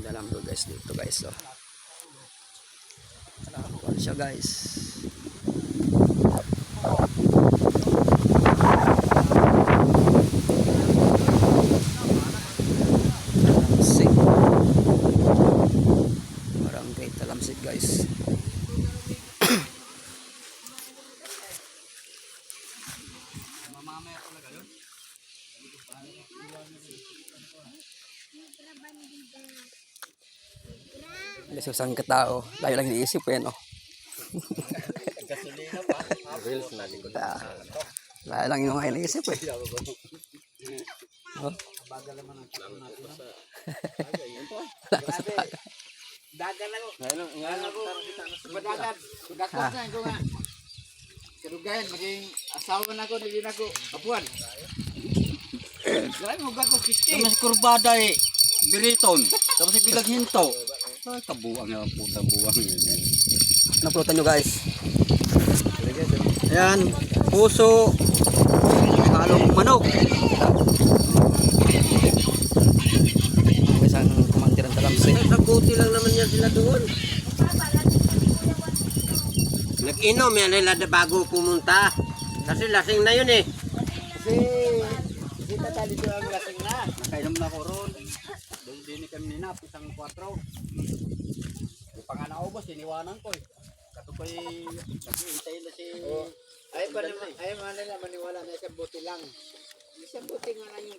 dalam ko guys dito guys. So, kuha siya guys. Talamsik. Barangay Talamsik guys. Susang katao, layo lang iniisip ko yan, oh. Layo lang yung mga iniisip, eh. Oh. Dagan ako. Madagan. Pagkakot na ko nga. Karugayan, maging asawa na ako, naging ako. Kapuan. Galay mo gako 50. Mas kurbada eh. Biriton. Tapos bilang hinto. Ay, kabuang na puta buwang yun. Napulutan nyo guys. Ayan, puso. Halong manok. Isang kumantirang Talamsik. Nabuti lang naman yan sila doon. Nag-inom yan nila bago pumunta. Kasi lasing na yun eh. Kasi kita tali doon ang lasing na. Nakainom na ko ron. Doon din kami nina, pisang 4. Yung panganaw boss, iniwanan ko eh. Katukoy, nag-iintay na si... Ay pa naman, ay manila maniwala na isang buti lang. Isang buti nga lang yung